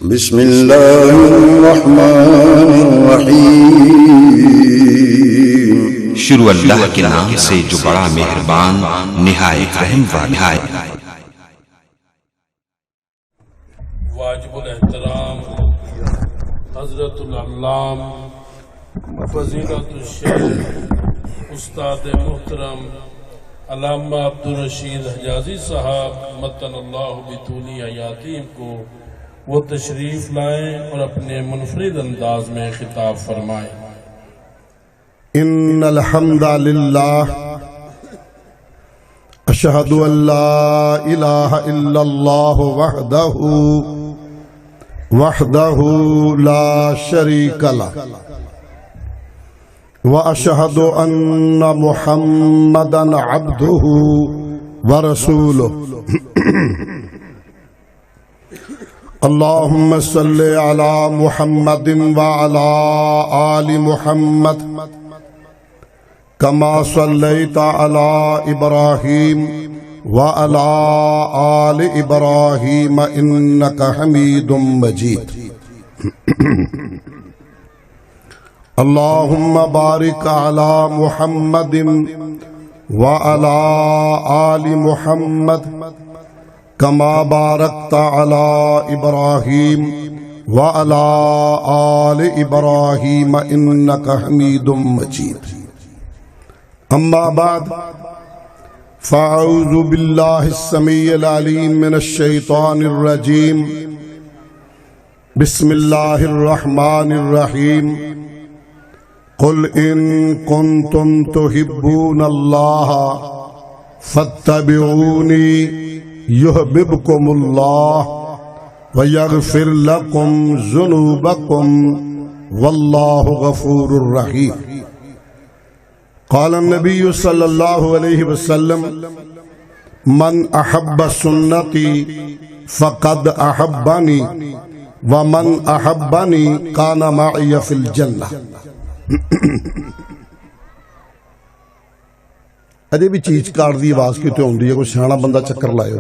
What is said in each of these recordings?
بسم اللہ الرحمن الرحیم۔ شروع اللہ کے نام سے جو بڑا مہربان نہایت رحم والا ہے۔ واجب الاحترام حضرت العلام فضیلت الشیخ استاد محترم علامہ عبدالرشید حجازی صاحب متن اللہ بطولی حیاتیم کو وہ تشریف لائیں اور اپنے منفرد انداز میں خطاب فرمائیں۔ ان الحمد للہ اشہد ان لا الہ الا اللہ وحدہ لا شریک لہ واشہد ان محمدا عبدہ ورسولہ۔ اللہم صلی علی محمد وعلی آل محمد کما صلیت علی ابراہیم وعلی آل ابراہیم انک حمید مجید۔ اللہم بارک علی محمد وعلی آل محمد کما بارکت علی ابراہیم وعلی آل ابراہیم انک حمید مجید۔ اما بعد فاعوذ باللہ السمیع العلیم من الشیطان الرجیم بسم اللہ الرحمن الرحیم۔ قل ان کنتم تحبون اللہ فاتبعونی یحببکم اللہ ویغفر لکم ذنوبکم واللہ غفور الرحیم۔ قال النبی صلی اللہ علیہ وسلم من احب سنتی فقد احبنی ومن احبنی کان معی فی الجنہ۔ اجے بھی چیز کار دی آواز کیوں ہوندی ہے؟ کوئی سیاںا بندہ چکر لائے ہو۔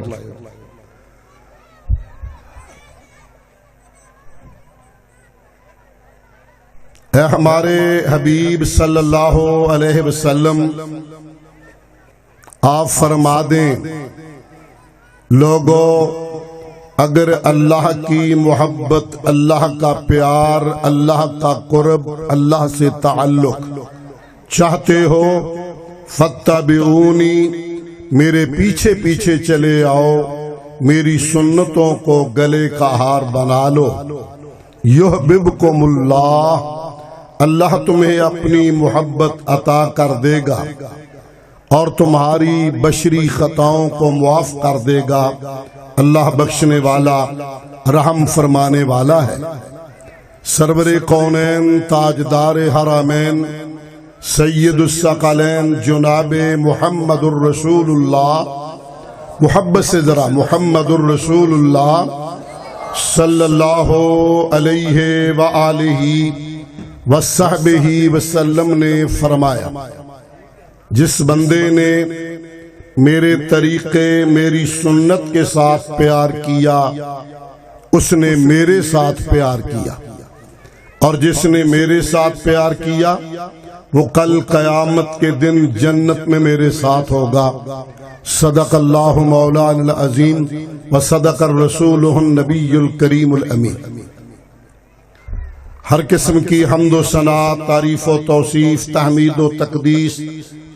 اے ہمارے حبیب صلی اللہ علیہ وسلم، آپ فرما دیں لوگو، اگر اللہ کی محبت، اللہ کا پیار، اللہ کا قرب، اللہ سے تعلق چاہتے ہو فاتبعونی، میرے پیچھے پیچھے چلے آؤ، میری سنتوں کو گلے کا ہار بنا لو۔ یحببکم اللہ، اللہ تمہیں اپنی محبت عطا کر دے گا اور تمہاری بشری خطاؤں کو معاف کر دے گا۔ اللہ بخشنے والا، رحم فرمانے والا ہے۔ سرور کونین، تاجدار حرمین، سید الثقلین جناب محمد الرسول اللہ، محبت سے ذرا محمد الرسول اللہ صلی اللہ علیہ وآلہ وصحبہ وسلم نے فرمایا، جس بندے نے میرے طریقے، میری سنت کے ساتھ پیار کیا، اس نے میرے ساتھ پیار کیا، اور جس نے میرے ساتھ پیار کیا وہ کل قیامت کے دن جنت میں میرے ساتھ ہوگا۔ صدق اللہ مولانا العظیم وصدق الرسول النبی الکریم الامین۔ ہر قسم کی حمد و ثنا، تعریف و توصیف، تحمید و تقدیس،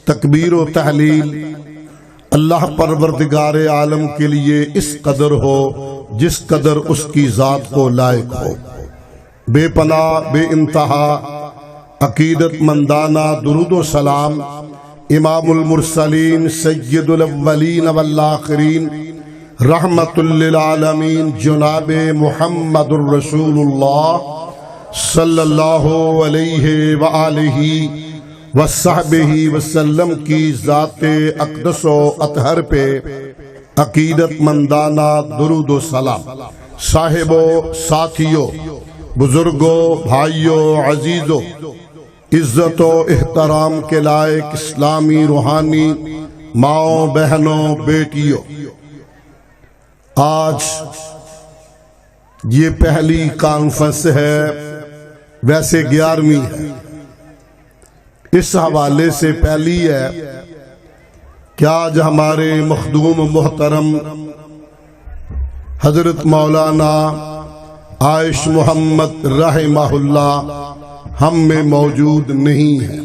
تکبیر و تحلیل اللہ پروردگار عالم کے لیے اس قدر ہو جس قدر اس کی ذات کو لائق ہو۔ بے پناہ، بے انتہا عقیدت مندانہ درود و سلام امام المرسلین، سید الاولین والآخرین، رحمت للعالمین جناب محمد الرسول اللہ صلی اللہ علیہ وآلہ وصحبہ وسلم کی ذات اقدس و اطہر پہ عقیدت مندانہ درود و سلام۔ صاحبوں، ساتھیوں، بزرگوں، بھائیوں، عزیزوں، عزت و احترام کے لائق اسلامی روحانی ماؤں، بہنوں، بیٹیوں، آج یہ پہلی کانفرنس ہے، ویسے 11ویں ہے، اس حوالے سے پہلی ہے کہ آج ہمارے مخدوم محترم حضرت مولانا عائش محمد رحمہ اللہ ہم میں موجود نہیں ہے۔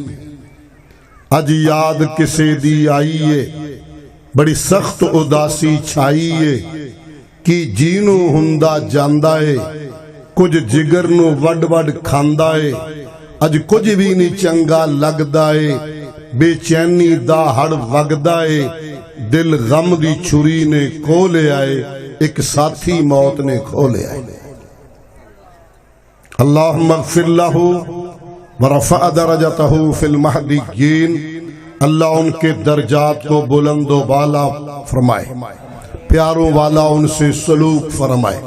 اج یاد کسے دی آئیے، بڑی سخت اداسی چھائیے، کہ جینو ہندا جاندا ہے، کچھ جگر نو وڈ وڈ کھاندا ہے، اج کچھ بھی نہیں چنگا لگدا ہے، بے چینی دا ہڑ وگدا ہے، دل غم دی چھری نے کھو لے آئے، ایک ساتھی موت نے کھو لے آئے۔ اللہم اغفر لہو ورفع درجتہ فی المہدیین، اللہ ان کے درجات کو بلند و بالا فرمائے، پیاروں والا ان سے سلوک فرمائے،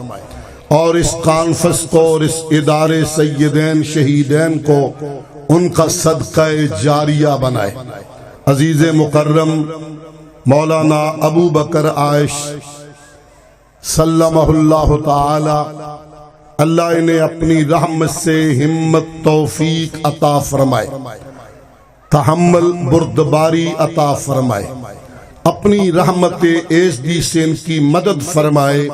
اور اس کانفرنس کو اور اس ادارے سیدین شہیدین کو ان کا صدقہ جاریہ بنائے۔ عزیز مکرم مولانا ابو بکر عائش سلمہ اللہ تعالی، اللہ انہیں اپنی رحمت سے ہمت توفیق عطا فرمائے، تحمل بردباری عطا فرمائے، اپنی رحمت ایزدی سے ان کی مدد فرمائے،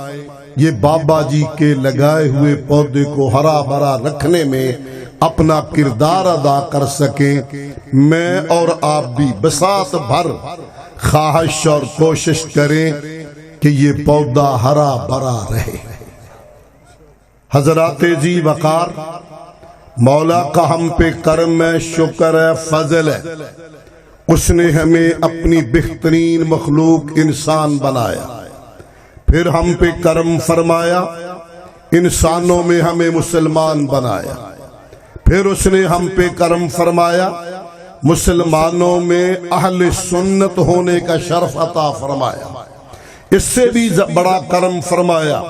یہ بابا جی کے لگائے ہوئے پودے کو ہرا بھرا رکھنے میں اپنا کردار ادا کر سکیں۔ میں اور آپ بھی بساط بھر خواہش اور کوشش کریں کہ یہ پودا ہرا بھرا رہے۔ حضرات جی وقار، مولا کا ہم پہ کرم ہے، شکر ہے، فضل ہے، اس نے ہمیں اپنی بہترین مخلوق انسان بنایا، پھر ہم پہ کرم فرمایا، انسانوں میں ہمیں مسلمان بنایا، پھر اس نے ہم پہ کرم فرمایا، مسلمانوں میں اہل سنت ہونے کا شرف عطا فرمایا، اس سے بھی بڑا کرم فرمایا،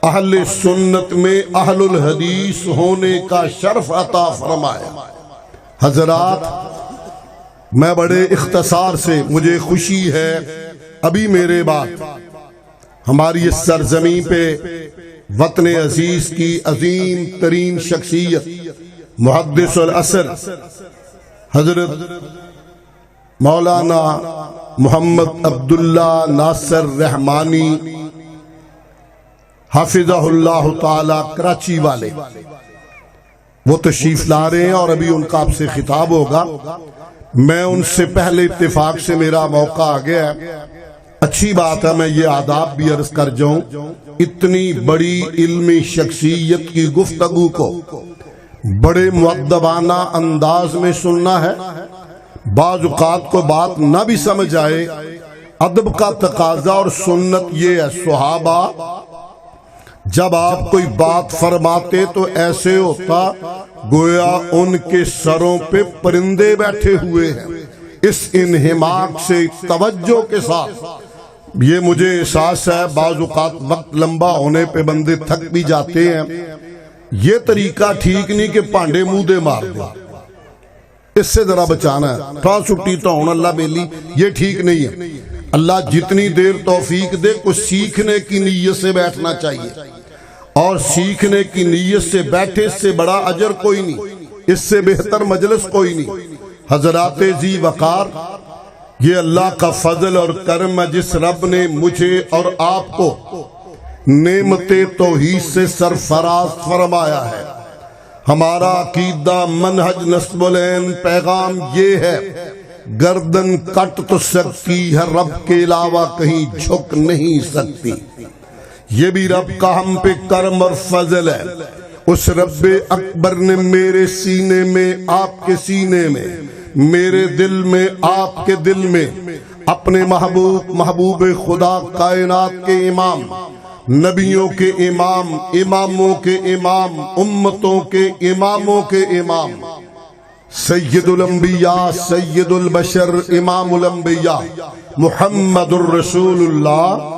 اہل سنت میں اہل الحدیث ہونے کا شرف عطا فرمایا۔ حضرات، میں بڑے اختصار سے، مجھے خوشی ہے ابھی میرے بعد ہماری اس سرزمین پہ وطن عزیز کی عظیم ترین شخصیت محدث العصر حضرت مولانا محمد عبداللہ ناصر رحمانی حافظہ اللہ تعالی کراچی والے، وہ تشریف لا رہے ہیں اور ابھی ان کا آپ سے خطاب ہوگا۔ میں ان سے پہلے اتفاق سے میرا موقع آ گیا ہے، اچھی بات ہے، میں یہ آداب بھی عرض کر جاؤں، اتنی بڑی علمی شخصیت کی گفتگو کو بڑے مؤدبانہ انداز میں سننا ہے۔ بعض اوقات کو بات نہ بھی سمجھ آئے، ادب کا تقاضا اور سنت یہ ہے، صحابہ جب آپ کوئی بات فرماتے تو ایسے ہوتا گویا ان کے سروں پہ پرندے بیٹھے ہوئے ہیں، اس انہماک سے توجہ کے ساتھ۔ یہ مجھے احساس ہے، بعض اوقات وقت لمبا ہونے پہ بندے تھک بھی جاتے ہیں، یہ طریقہ ٹھیک نہیں کہ پانڈے منہ دے مار دیں، اس سے ذرا بچانا ہے، تھوڑا چھٹی تو ہونا اللہ بیلی، یہ ٹھیک نہیں ہے۔ اللہ جتنی دیر توفیق دے، کچھ سیکھنے کی نیت سے بیٹھنا چاہیے، اور سیکھنے کی نیت سے بیٹھے، اس سے بڑا اجر کوئی نہیں، اس سے بہتر مجلس کوئی نہیں۔ حضرات ذی وقار، یہ اللہ کا فضل اور کرم ہے جس رب نے مجھے اور آپ کو نعمت توحید سے سرفراز فرمایا ہے۔ ہمارا عقیدہ، منہج، نسب العین، پیغام یہ ہے، گردن کٹ تو سکتی ہے، رب کے علاوہ کہیں جھک نہیں سکتی۔ یہ بھی رب کا ہم پہ کرم اور فضل ہے، اس رب اکبر نے میرے سینے میں، آپ کے سینے میں، میرے دل میں، آپ کے دل میں اپنے محبوب خدا، کائنات کے امام، نبیوں کے امام، اماموں کے امام، امتوں کے اماموں کے امام، سید الانبیاء، سید البشر، امام الانبیاء محمد الرسول اللہ۔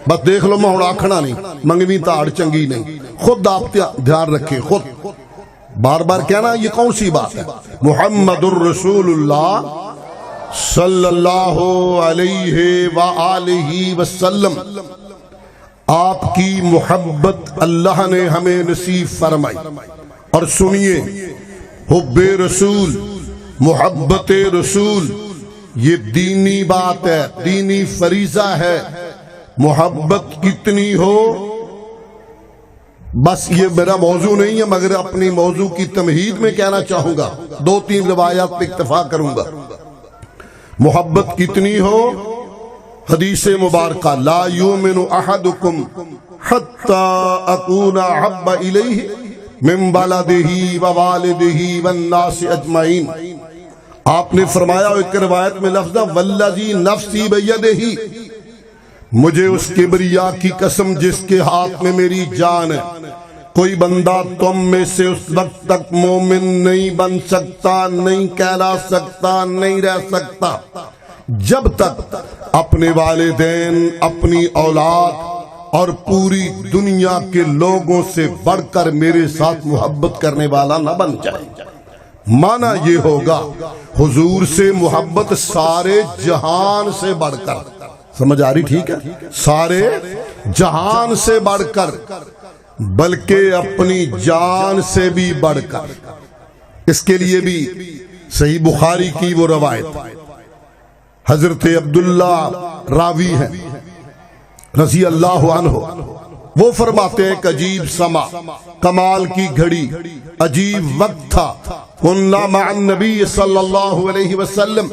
بس دیکھ لو، میں آکھنا نہیں، منگوی تاڑ چنگی نہیں، خود آپ دھیان رکھیں، خود بار بار کہنا یہ کون سی بات ہے، محمد الرسول اللہ صلی اللہ علیہ وآلہ وسلم۔ آپ کی محبت اللہ نے ہمیں نصیب فرمائی۔ اور سنیے، حب رسول، محبت رسول یہ دینی بات ہے، دینی فریضہ ہے۔ محبت کتنی ہو، بس یہ میرا موضوع نہیں ہے، مگر اپنی موضوع کی تمہید میں کہنا چاہوں گا، 2-3 روایات پہ اکتفا کروں گا۔ محبت کتنی ہو، حدیث مبارکہ لا یؤمن احدکم حتی اکون احب الیہ من ولدہ ووالدہ والناس اجمعین۔ آپ نے فرمایا، ایک روایت میں لفظ والذی نفسی بیدہ، مجھے اس کبریا کی قسم جس کے ہاتھ میں میری جان ہے، کوئی بندہ تم میں سے اس وقت تک مومن نہیں بن سکتا، نہیں کہلا سکتا، نہیں رہ سکتا جب تک اپنے والدین، اپنی اولاد اور پوری دنیا کے لوگوں سے بڑھ کر میرے ساتھ محبت کرنے والا نہ بن جائے۔ مانا یہ ہوگا حضور سے محبت سارے جہان سے بڑھ کر، سمجھ آ رہی؟ ٹھیک ہے، سارے جہان سے بڑھ کر، بلکہ اپنی جان سے بھی بڑھ کر۔ اس کے لیے بھی صحیح بخاری کی وہ روایت، حضرت عبداللہ راوی ہیں رضی اللہ عنہ، وہ فرماتے ہیں کہ عجیب سما، کمال کی گھڑی، عجیب وقت تھا، کننا مع النبی صلی اللہ علیہ وسلم،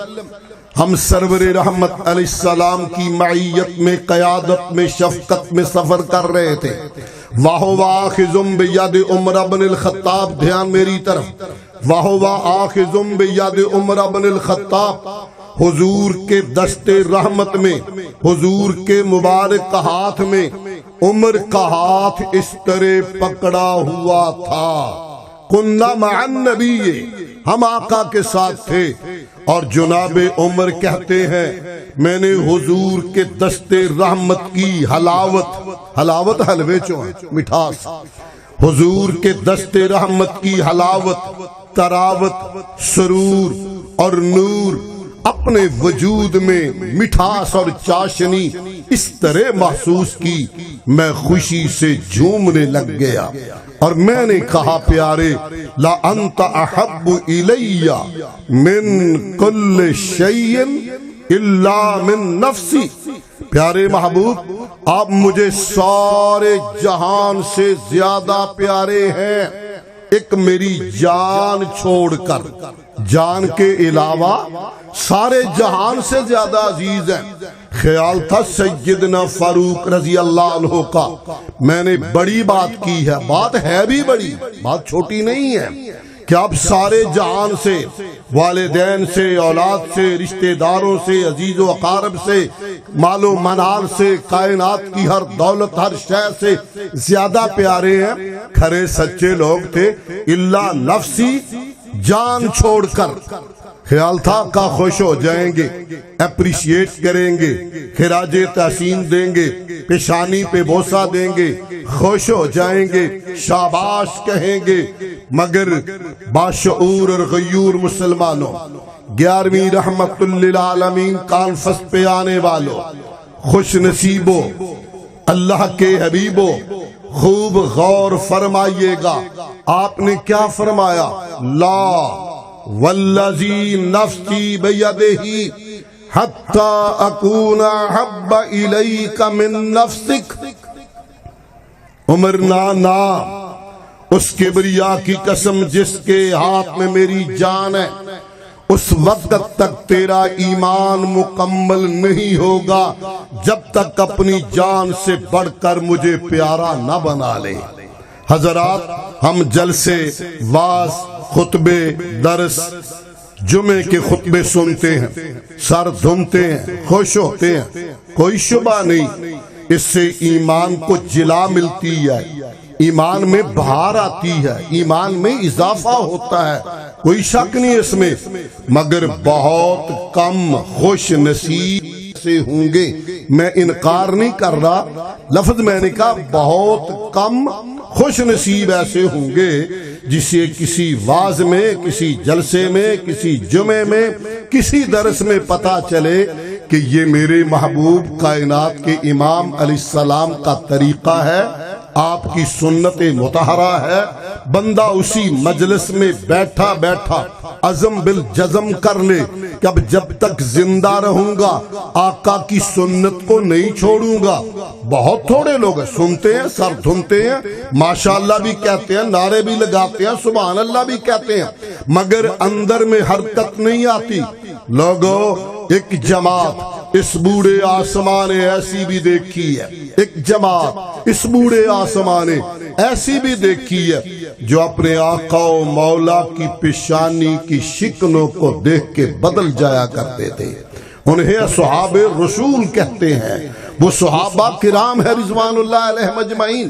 ہم سرور رحمت علیہ السلام کی معیت میں، قیادت میں، شفقت میں سفر کر رہے تھے۔ وَهُوَ آخِذٌ بِيَدِ عمر بن الخطاب، دھیان میری طرف، وَهُوَ آخِذٌ بِيَدِ عمر بن الخطاب، حضور کے دست رحمت میں، حضور کے مبارک ہاتھ میں عمر کا ہاتھ اس طرح پکڑا ہوا تھا۔ کننا مع النبی، ہم آقا کے ساتھ تھے، اور جناب عمر کہتے ہیں میں نے حضور کے دست رحمت کی حلاوت، حلاوت حلوے چو مٹھاس، حضور کے دست رحمت کی حلاوت، تراوت، سرور اور نور اپنے وجود میں مٹھاس اور چاشنی اس طرح محسوس کی، میں خوشی سے جھومنے لگ گیا اور میں نے کہا پیارے لا انت احب الی من کل شیء الا من نفسی، پیارے محبوب آپ مجھے سارے جہان سے زیادہ پیارے ہیں، ایک میری جان چھوڑ کر، جان کے علاوہ سارے جہان سے زیادہ عزیز ہیں۔ خیال تھا سیدنا فاروق رضی اللہ عنہ کا، میں نے بڑی بات کی ہے، بات ہے بھی بڑی، بات چھوٹی نہیں ہے، کہ آپ سارے جہان سے، والدین سے، اولاد سے، رشتہ داروں سے، عزیز و اقارب سے، مال و منال سے، کائنات کی ہر دولت، ہر شے سے زیادہ پیارے ہیں۔ کھرے سچے لوگ تھے، الا نفسی، جان چھوڑ کر۔ خیال تھا کہ خوش ہو جائیں گے، اپریشیٹ کریں گے، خراج تحسین دیں گے، پیشانی پہ بوسہ دیں گے، خوش ہو جائیں گے، شاباش کہیں گے، مگر باشعور اور غیور مسلمانوں، 11ویں رحمت للعالمین کانفرنس پہ آنے والوں، خوش نصیبوں، اللہ کے حبیبوں، خوب غور فرمائیے گا۔ آپ نے کیا فرمایا؟ لا والذی نفسی بیدہ حتی اکون احب الیک من نفسک، عمر نا، اس کبریا کی قسم جس کے ہاتھ میں میری جان ہے، اس وقت تک تیرا ایمان مکمل نہیں ہوگا جب تک اپنی جان سے بڑھ کر مجھے پیارا نہ بنا لے۔ حضرات، ہم جلسے، واز، خطبے، درس، جمعے کے خطبے سنتے ہیں، سر دھنتے ہیں، خوش ہوتے ہیں، کوئی شبہ نہیں، اس سے ایمان کو جلا ملتی ہے، ایمان میں بہار آتی ہے، ایمان میں اضافہ ہوتا ہے، کوئی شک نہیں اس میں، مگر بہت کم خوش نصیب سے ہوں گے۔ میں انکار نہیں کر رہا، لفظ میں نے کہا بہت کم خوش نصیب ایسے ہوں گے جسے کسی واز میں، کسی جلسے میں، کسی جمعے میں، کسی درس میں پتا چلے کہ یہ میرے محبوب کائنات کے امام علیہ السلام کا طریقہ ہے، آپ کی سنت مطہرہ ہے۔ بندہ اسی مجلس میں بیٹھا بیٹھا عزم بالجزم کر لے کہ اب جب تک زندہ رہوں گا آقا کی سنت کو نہیں چھوڑوں گا۔ بہت تھوڑے لوگ ہیں، سنتے ہیں، سر دھنتے ہیں، ماشاءاللہ بھی کہتے ہیں، نعرے بھی لگاتے ہیں، سبحان اللہ بھی کہتے ہیں، مگر اندر میں حرکت نہیں آتی۔ لوگو ایک جماعت اس بوڑھے آسمان نے ایسی بھی دیکھی ہے، ایک جماعت اس بوڑھے آسمان نے ایسی بھی دیکھی ہے جو اپنے آقا و مولا کی پیشانی کی شکنوں کو دیکھ کے بدل جایا کرتے تھے۔ انہیں صحابہ رسول کہتے ہیں، وہ صحابہ کرام ہے رضوان اللہ علیہ مجمعین۔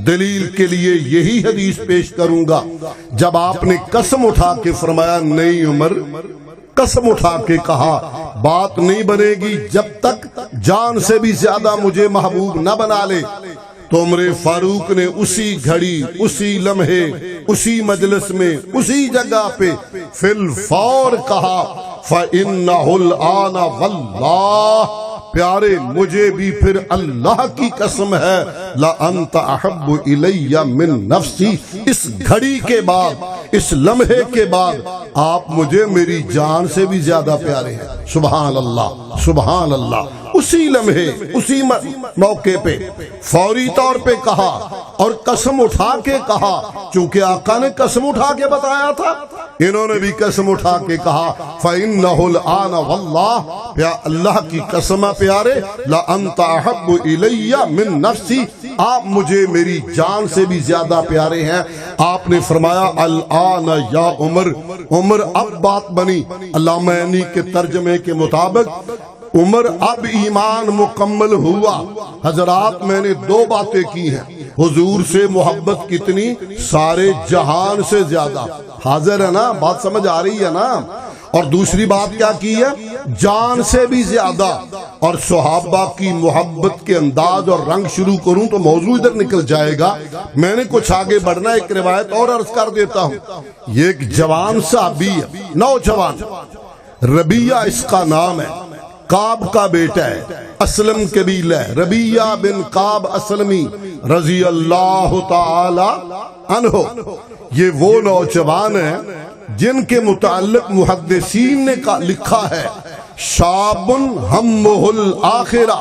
دلیل کے لیے یہی حدیث پیش کروں گا جب آپ نے قسم اٹھا کے فرمایا نہیں عمر، قسم اٹھا کے کہا بات نہیں بنے گی جب تک جان سے بھی زیادہ مجھے محبوب نہ بنا لے، تو عمر فاروق نے اسی گھڑی، اسی لمحے، اسی مجلس میں، اسی جگہ پہ فی الفور کہا فَإِنَّهُ الْآنَ وَاللَّهِ، پیارے مجھے بھی پھر اللہ کی قسم ہے لَأَنْتَ أَحَبُّ إِلَيَّ مِن نَفْسِي، اس گھڑی کے بعد، اس لمحے کے بعد آپ مجھے میری جان سے بھی زیادہ پیارے ہیں۔ سبحان اللہ، سبحان اللہ۔ اسی لمحے، اسی موقع پہ فوری طور پہ کہا اور قسم اٹھا کے کہا، چونکہ آقا نے قسم اٹھا کے بتایا تھا، انہوں نے بھی قسم اٹھا کے کہا فَإِنَّهُ الْآنَ وَاللَّهِ، یا اللہ کی قسم پیارے لَأَنْتَ أَحَبُّ إِلَيَّ مِن نَفْسِي، آپ مجھے میری جان سے بھی زیادہ پیارے ہیں۔ آپ نے فرمایا الآن یا عمر، عمر اب بات بنی۔ علامہ عینی کے ترجمے کے مطابق عمر اب ایمان مکمل ہوا۔ حضرات میں نے دو باتیں کی ہیں، حضور سے محبت کتنی، سارے جہان سے زیادہ، حاضر ہے نا، بات سمجھ آ رہی ہے نا؟ اور دوسری بات کیا کی ہے، جان سے بھی زیادہ۔ اور صحابہ کی محبت کے انداز اور رنگ شروع کروں تو موضوع ادھر نکل جائے گا، میں نے کچھ آگے بڑھنا، ایک روایت اور عرض کر دیتا ہوں۔ یہ ایک جوان صحابی ہے، نوجوان، ربیہ اس کا نام ہے، کعب کا بیٹا ہے، اسلم قبیلہ ہے، ربیہ بن کعب اسلمی رضی اللہ تعالی عنہ۔ یہ وہ نوجوان ہیں جن کے متعلق محدثین نے لکھا ہے شاب ہمہ الآخرہ،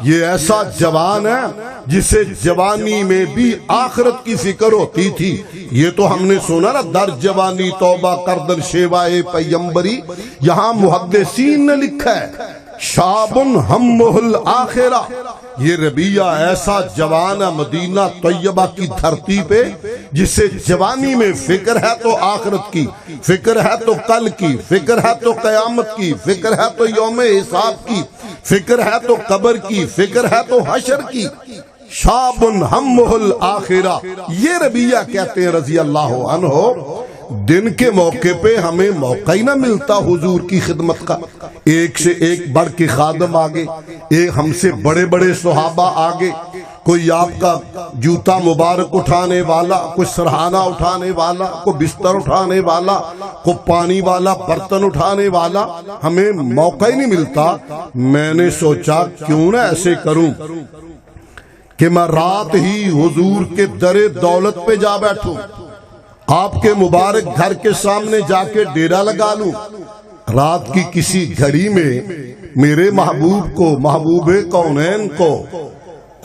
یہ ایسا جوان ہے جسے جوانی میں بھی آخرت کی فکر ہوتی تھی۔ یہ تو ہم نے سنا نا، در جوانی توبہ کردن شیوائے پیمبری، یہاں محدثین نے لکھا ہے شاب ہمہ الآخرہ۔ یہ ربیہ ایسا جوان ہے مدینہ طیبہ کی دھرتی پہ جسے جوانی میں فکر ہے تو آخرت کی، فکر ہے تو کل کی، فکر ہے تو قیامت کی، فکر ہے تو یوم حساب کی، فکر ہے تو قبر کی، فکر ہے تو حشر کی۔ شاب ہمہ الآخرہ، یہ ربیہ کہتے ہیں رضی اللہ عنہ۔ دن کے موقع پہ ہمیں موقع ہی نہ ملتا حضور کی خدمت کا، ایک سے ایک بڑھ کے خادم آگے، ایک ہم سے بڑے بڑے صحابہ آگے، کوئی آپ کا جوتا مبارک اٹھانے والا، کوئی سرہانہ اٹھانے والا، کوئی بستر اٹھانے والا، کوئی پانی والا برتن اٹھانے والا، ہمیں موقع ہی نہیں ملتا۔ میں نے سوچا کیوں نہ ایسے کروں کہ میں رات ہی حضور کے در دولت پہ جا بیٹھوں، آپ کے مبارک گھر کے سامنے جا کے ڈیرا لگا لوں، رات کی کسی گھڑی میں میرے محبوب کو، محبوب کونین کو،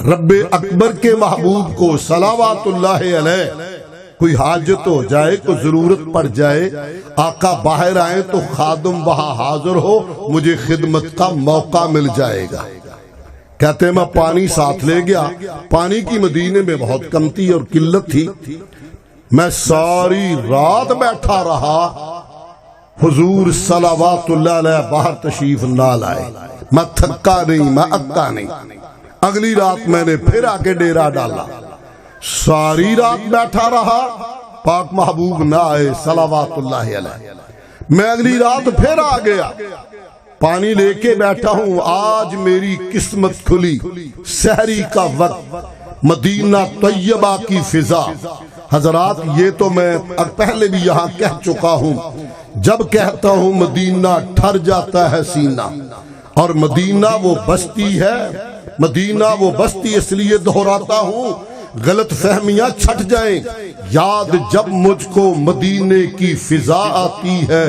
رب اکبر کے محبوب کو صلوات اللہ علیہ کوئی حاجت ہو جائے، کوئی ضرورت پڑ جائے، آقا باہر آئے تو خادم وہاں حاضر ہو، مجھے خدمت کا موقع مل جائے گا۔ کہتے ہیں میں پانی ساتھ لے گیا، پانی کی مدینے میں بہت کمتی اور قلت تھی، میں ساری رات بیٹھا رہا، حضور صلوات اللہ علیہ باہر تشریف نہ لائے، میں تھکا نہیں، میں اکا نہیں۔ اگلی رات میں نے پھر آ کے ڈیرا ڈالا، ساری رات بیٹھا رہا، پاک محبوب نہ آئے صلوات اللہ علیہ۔ میں اگلی رات پھر آ گیا، پانی لے کے بیٹھا ہوں، آج میری قسمت کھلی، سحری کا وقت، مدینہ طیبہ کی فضا۔ حضرات یہ تو میں پہلے بھی یہاں کہہ چکا ہوں، جب کہتا ہوں مدینہ ٹھر جاتا ہے سینہ، اور مدینہ وہ بستی ہے، مدینہ وہ بستی اس لیے دہراتا ہوں غلط فہمیاں چھٹ جائیں۔ یاد جب مجھ کو مدینے کی فضا آتی ہے،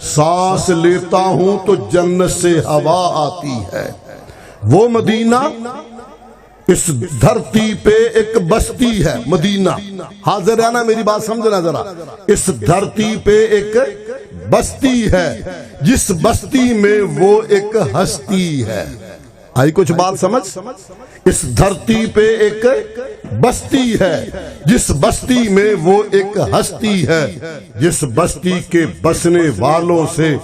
سانس لیتا ہوں تو جنت سے ہوا آتی ہے۔ وہ مدینہ اس دھرتی پہ ایک بستی ہے، مدینہ حاضر ہے نا، میری بات سمجھنا ذرا، اس دھرتی پہ ایک بستی ہے جس بستی میں وہ ایک ہستی ہے۔ آئی کچھ بات سمجھ؟ اس دھرتی پہ ایک بستی ہے جس بستی میں وہ ایک ہستی ہے، جس بستی کے بسنے والوں سے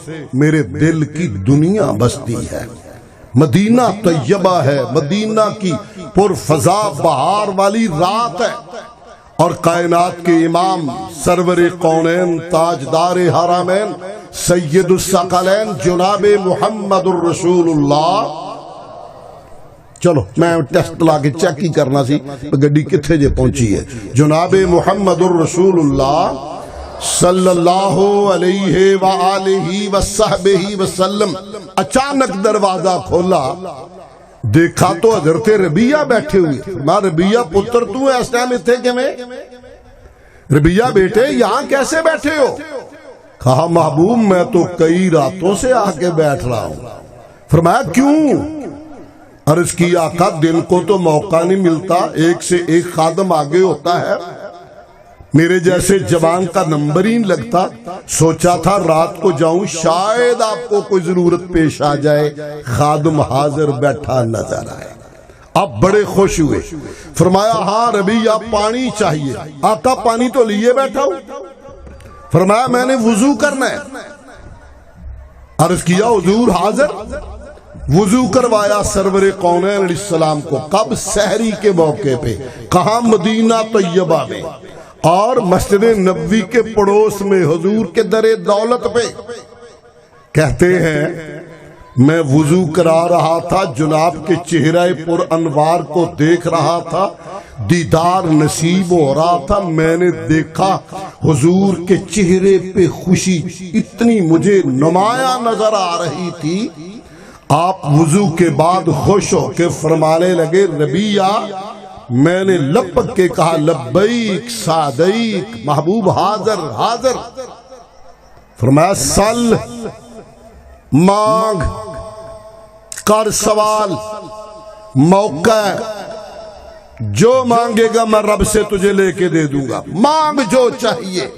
میرے دل کی دنیا بستی ہے۔ مدینہ طیبہ ہے، مدینہ کی پرفضا بہار والی رات ہے، اور کائنات کے امام سرور کونین تاجدار حرمین سید الثقلین جناب محمد الرسول اللہ، چلو میں ٹیسٹ لا کے چیک ہی کرنا سی گڈی کتھے جے پہنچی ہے، جناب محمد الرسول اللہ صلی اللہ علیہ وآلہ وصحبہ وسلم اچانک دروازہ کھولا، دیکھا تو حضرت ربیہ بیٹھے ہوئے۔ ماں ربیہ پتر تو ہے اس ٹائم اتھے کے میں؟ ربیہ بیٹے یہاں کیسے بیٹھے ہو؟ کہا محبوب میں تو کئی راتوں سے آ کے بیٹھ رہا ہوں۔ فرمایا کیوں؟ عرض کی آقا دن کو تو موقع نہیں ملتا، ایک سے ایک خادم آگے ہوتا ہے، میرے جیسے جوان کا نمبر ہی لگتا، سوچا تھا رات کو جاؤں شاید آپ کو کوئی ضرورت پیش آ جائے، خادم حاضر بیٹھا نظر آئے۔ اب بڑے خوش ہوئے، فرمایا ہاں ربیہ پانی چاہیے۔ آقا پانی تو لیے بیٹھا ہوں۔ فرمایا میں نے وضو کرنا ہے۔ عرض کیا حضور حاضر؟ وضو کروایا سرور کونین علیہ السلام کو، کب؟ سحری کے موقع پہ، کہاں؟ مدینہ طیبہ میں، اور مسجد نبوی کے پڑوس میں حضور کے در دولت پہ۔ کہتے ہیں میں وضو کرا رہا تھا، جناب کے چہرہ پر انوار کو دیکھ رہا تھا، دیدار نصیب ہو رہا تھا، میں نے دیکھا حضور کے چہرے پہ خوشی اتنی مجھے نمایاں نظر آ رہی تھی۔ آپ وضو کے بعد خوش ہو کے فرمانے لگے ربیہ، میں نے لپک کے کہا لبیک سعدیک، محبوب حاضر حاضر۔ فرمایا سل، مانگ، کر سوال، موقع ہے، جو مانگے گا میں رب سے تجھے لے کے دے دوں گا، مانگ جو چاہیے۔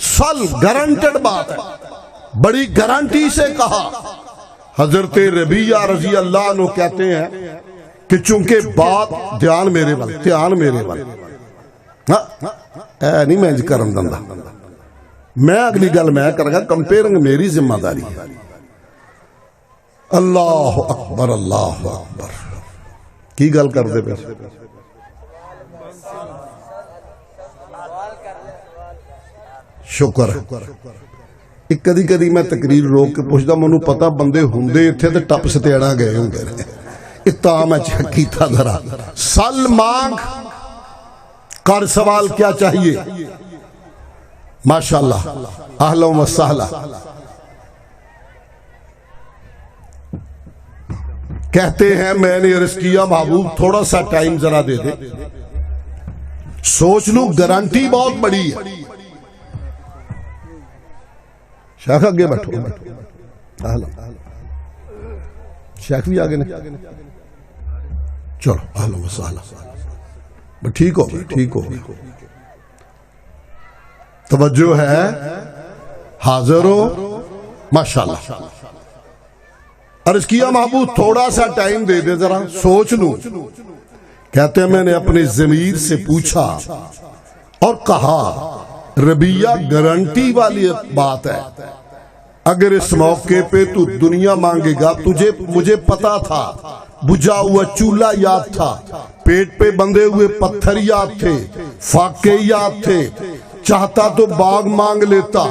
سل گارنٹیڈ بات ہے، بڑی گارنٹی سے کہا۔ حضرت ربیہ رضی اللہ عنہ کہتے ہیں کہ چونکہ بات دھیان میرے وال، دھیان میرے وال، اے نہیں میں کرم دندا، میں اگلی گل میں کروں گا، کمپیئرنگ میری ذمہ داری ہے۔ اللہ اکبر اللہ اکبر، کی گل کر دے پہ؟ شکر ایک کدی کدی میں تقریر روک کے پوچھتا، منو پتا بندے ہوندے اتھے تے ٹپ ستیڑا گئے ہوں گے، اتنا میں چیک کیتا ذرا۔ سل، مانگ، کر سوال، کیا چاہیے؟ ماشاءاللہ، اہلا و سہلا۔ کہتے ہیں میں نے عرض کیا محبوب تھوڑا سا ٹائم ذرا دے دے، سوچ لوں، گارنٹی بہت بڑی ہے۔ شیخ آگے بیٹھو، شیخ بھی آگے نہیں، چلو اہلا و سہلا، ٹھیک ہو گئی، ٹھیک ہو گئی، توجہ ہے، حاضر ہو، ماشاءاللہ۔ عرض کیا محبوب تھوڑا سا ٹائم دے دے ذرا سوچ لوں۔ کہتے ہیں میں نے اپنے ضمیر سے پوچھا اور کہا ربیہ گارنٹی والی بات ہے، اگر اس موقع پہ تو دنیا مانگے گا، مجھے پتا تھا، بجھا ہوا چولہا یاد تھا، پیٹ پہ بندھے ہوئے پتھر یاد تھے، فاقے یاد تھے، چاہتا تو باغ مانگ لیتا،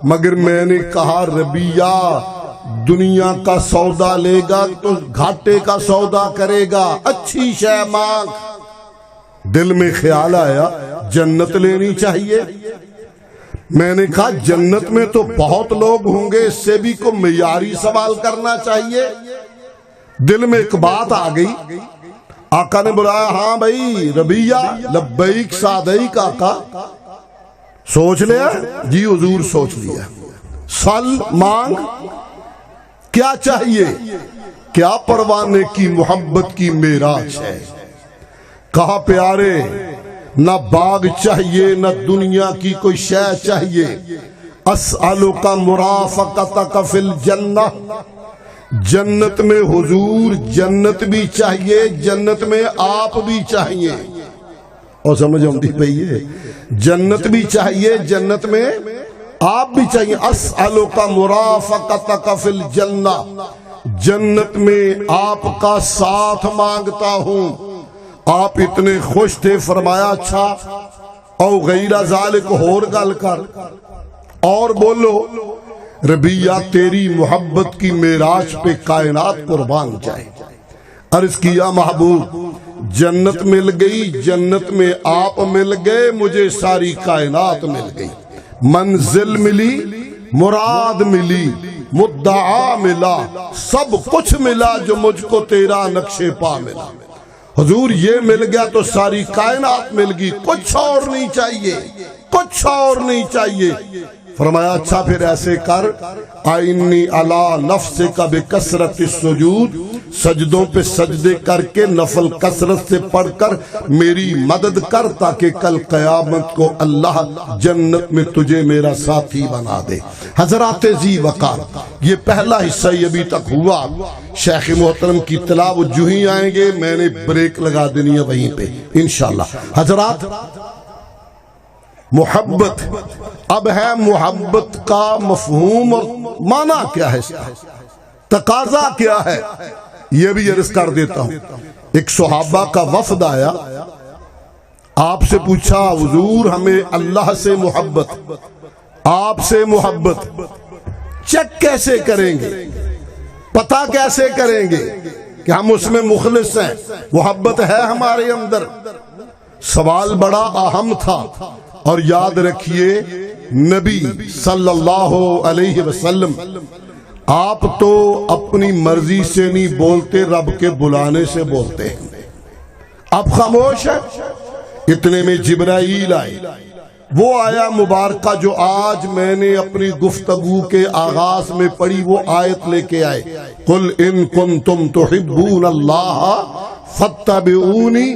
مگر میں نے کہا ربیہ دنیا کا سودا لے گا تو گھاٹے کا سودا کرے گا، اچھی شے مانگ۔ دل میں خیال آیا جنت لینی چاہیے۔ میں نے کہا جنت میں تو بہت لوگ ہوں گے، اس سے بھی کوئی معیاری سوال کرنا چاہیے۔ دل میں ایک بات آ گئی، آقا نے بلایا، ہاں بھائی ربیہ، لبیک سعدیک آقا، سوچ لیا؟ جی حضور سوچ لیا۔ سل، مانگ، کیا چاہیے؟ کیا پروانے کی محبت کی معراج ہے۔ کہا پیارے نہ باغ چاہیے نہ دنیا کی کوئی شے چاہیے، اسألک مرافقتک فی الجنہ، جنت میں حضور، جنت بھی چاہیے، جنت میں آپ بھی چاہیے، اور سمجھ آتی پئی ہے، جنت بھی چاہیے، جنت میں آپ بھی چاہیے۔ اسألک مرافقتک فی الجنہ، جنت میں آپ کا ساتھ مانگتا ہوں۔ آپ اتنے خوش تھے، فرمایا اچھا او غیر ذالک اور گل کر، اور بولو۔ ربیہ تیری محبت کی معراج پہ کائنات قربان جائے۔ عرض کیا محبوب جنت مل گئی، جنت میں آپ مل گئے، مجھے ساری کائنات مل گئی، منزل ملی، مراد ملی، مدعا ملا، سب کچھ ملا جو مجھ کو تیرا نقش پا ملا۔ حضور یہ مل گیا تو ساری کائنات مل گئی، کچھ اور نہیں چاہیے، کچھ اور نہیں چاہیے۔ فرمایا اچھا پھر ایسے کر، آئینی علی نفسک بکثرت السجود، سجدوں پہ سجدے کر کے نفل کثرت سے پڑھ کر میری مدد کر، تاکہ کل قیامت کو اللہ جنت میں تجھے میرا ساتھی بنا دے۔ حضرات ذی وقار، یہ پہلا حصہ ہی ابھی تک ہوا۔ شیخ محترم کی تلاوت جو ہی آئیں گے میں نے بریک لگا دینی ہے وہیں پہ انشاءاللہ۔ حضرات محبت، اب ہے محبت کا مفہوم اور معنی کیا ہے، تقاضا کیا ہے، یہ بھی عرض کر دیتا ہوں۔ ایک صحابہ کا وفد آیا، آپ سے پوچھا حضور ہمیں اللہ سے محبت، آپ سے محبت چیک کیسے کریں گے، پتہ کیسے کریں گے کہ ہم اس میں مخلص ہیں، محبت ہے ہمارے اندر؟ سوال بڑا اہم تھا، اور یاد رکھیے نبی صلی اللہ علیہ وسلم آپ تو اپنی مرضی سے نہیں بولتے، رب کے بلانے سے بولتے ہیں۔ اب خاموش ہے، اتنے میں جبرائیل آئے، وہ آیا مبارکہ جو آج میں نے اپنی گفتگو کے آغاز میں پڑھی، وہ آیت لے کے آئے، قل ان کنتم تحبون اللہ فاتبعونی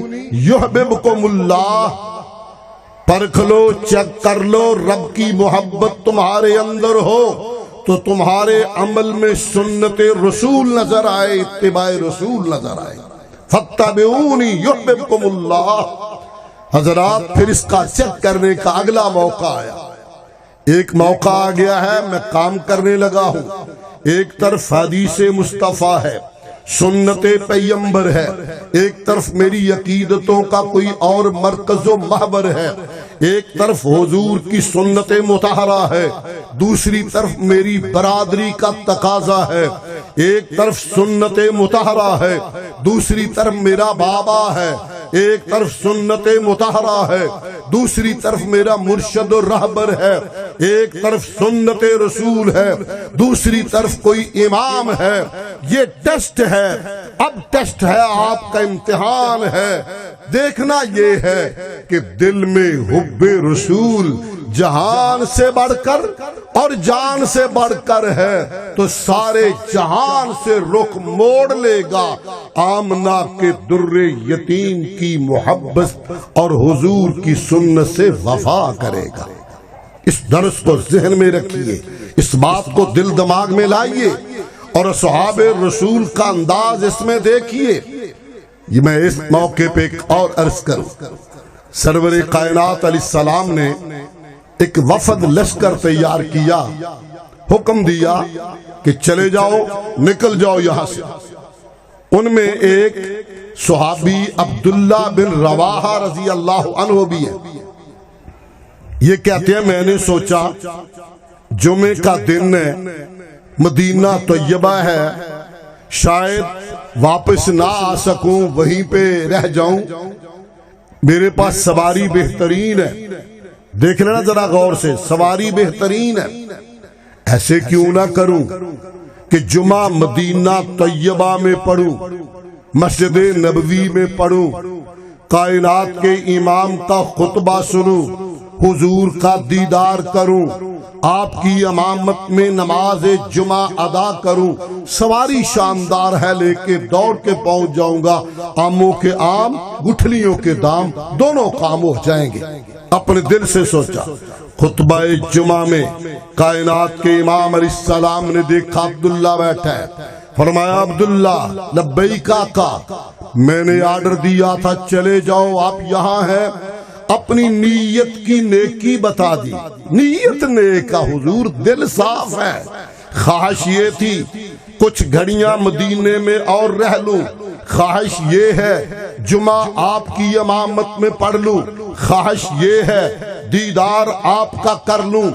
یحببکم اللہ۔ پرکھ لو، چیک کر لو، رب کی محبت تمہارے اندر ہو تو تمہارے عمل میں سنت رسول نظر آئے، اتباع رسول نظر آئے۔ فاتبعونی یحببکم اللہ۔ حضرات پھر اس کا چیک کرنے کا اگلا موقع آیا، ایک موقع آ گیا ہے، میں کام کرنے لگا ہوں، ایک طرف حدیث مصطفیٰ ہے، سنت پیغمبر ہے، ایک طرف میری عقیدتوں کا کوئی اور مرکز و محور ہے، ایک طرف حضور کی سنت مطہرہ ہے، دوسری طرف میری برادری کا تقاضا ہے، ایک طرف سنت مطہرہ ہے، دوسری طرف میرا بابا ہے، ایک طرف سنت مطہرہ ہے، دوسری طرف میرا مرشد و رہبر ہے، ایک طرف سنت رسول ہے، دوسری طرف کوئی امام ہے۔ یہ ٹیسٹ ہے، اب ٹیسٹ ہے، آپ کا امتحان ہے، دیکھنا یہ ہے کہ دل میں حب رسول جہان سے بڑھ کر اور جان سے بڑھ کر ہے تو سارے جہان سے رخ موڑ لے گا، آمنہ کے در یتیم کی محبت اور حضور کی سنت سے وفا کرے گا۔ اس درس کو ذہن میں رکھیے، اس بات کو دل دماغ میں لائیے، اور اصحاب رسول کا انداز اس میں دیکھیے۔ یہ میں اس موقع پہ ایک اور عرض کروں، سرور کائنات علیہ السلام نے ایک وفد لشکر تیار کیا، حکم دیا کہ چلے جاؤ، نکل جاؤ یہاں سے۔ ان میں ایک صحابی عبداللہ بن رواحہ رضی اللہ عنہ بھی ہے۔ یہ کہتے ہیں میں نے سوچا جمعے کا دن ہے، مدینہ طیبہ ہے، شاید واپس نہ آ سکوں، وہیں پہ رہ جاؤں، میرے پاس سواری بہترین ہے، دیکھ لینا ذرا غور سے، سواری بہترین ہے، ایسے کیوں نہ کروں، کہ جمعہ مدینہ طیبہ میں پڑھوں، مسجد نبوی میں پڑھوں، کائنات کے امام کا خطبہ سنوں، حضور کا دیدار کروں، آپ کی امامت میں نماز جمعہ ادا کروں، سواری شاندار ہے لے کے دوڑ کے پہنچ جاؤں گا، آموں کے آم گٹھلیوں کے دام دونوں کام ہو جائیں گے۔ اپنے دل سے سوچا۔ خطبہ جمعہ میں کائنات کے امام علیہ السلام نے دیکھا عبداللہ بیٹھا ہے، فرمایا عبداللہ لبیک آقا، میں نے آرڈر دیا تھا چلے جاؤ، آپ یہاں ہیں، اپنی نیت کی نیکی بتا دی۔ نیت نیک ہے حضور، دل صاف ہے، خواہش یہ تھی کچھ گھڑیاں مدینے میں اور رہ لوں، خواہش یہ ہے جمعہ آپ کی امامت میں پڑھ لوں، خواہش یہ ہے دیدار آپ کا کر لوں،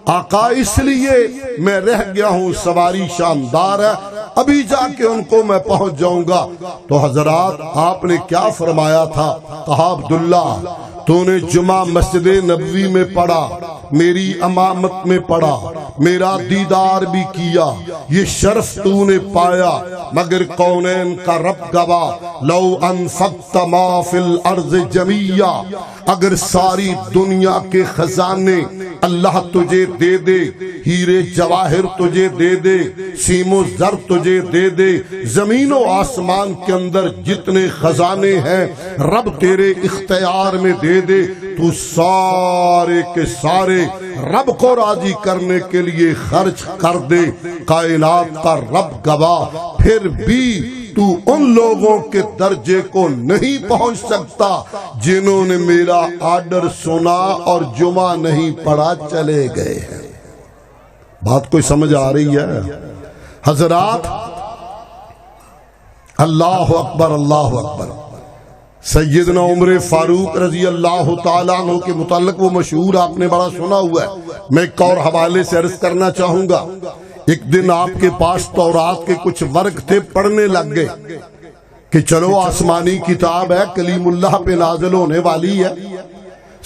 آقا اس لیے میں رہ گیا ہوں، سواری شاندار ہے، ابھی جا کے ان کو میں پہنچ جاؤں گا۔ تو حضرات آپ نے کیا فرمایا تھا؟ کہا عبداللہ تو نے جمعہ مسجد نبوی میں پڑھا، میری امامت میں پڑھا، میرا دیدار بھی کیا، یہ شرف تو نے پایا، مگر کونین کا رب گواہ، لو انفقت ما فی الارض جمیعا، اگر ساری دنیا کے خزانے اللہ تجھے دے دے، ہیرے جواہر تجھے دے دے، سیم و زر تجھے دے دے، زمین و آسمان کے اندر جتنے خزانے ہیں رب تیرے اختیار میں دے دے، تو سارے کے سارے رب کو راضی کرنے کے لیے خرچ کر دے، کائنات کا رب گواہ، پھر بھی تو ان لوگوں کے درجے کو نہیں پہنچ سکتا جنہوں نے میرا آرڈر سنا اور جمعہ نہیں پڑھا چلے گئے ہیں۔ بات کوئی سمجھ آ رہی ہے حضرات؟ اللہ اکبر، اللہ اکبر۔ سیدنا عمر فاروق رضی اللہ تعالیٰ عنہ کے متعلق وہ مشہور آپ نے بڑا سنا ہوا ہے، میں ایک اور حوالے سے عرض کرنا چاہوں گا۔ ایک دن آپ کے پاس تورات کے کچھ ورق تھے، پڑھنے لگ گئے کہ چلو آسمانی کتاب ہے، کلیم اللہ پہ نازل ہونے والی ہے۔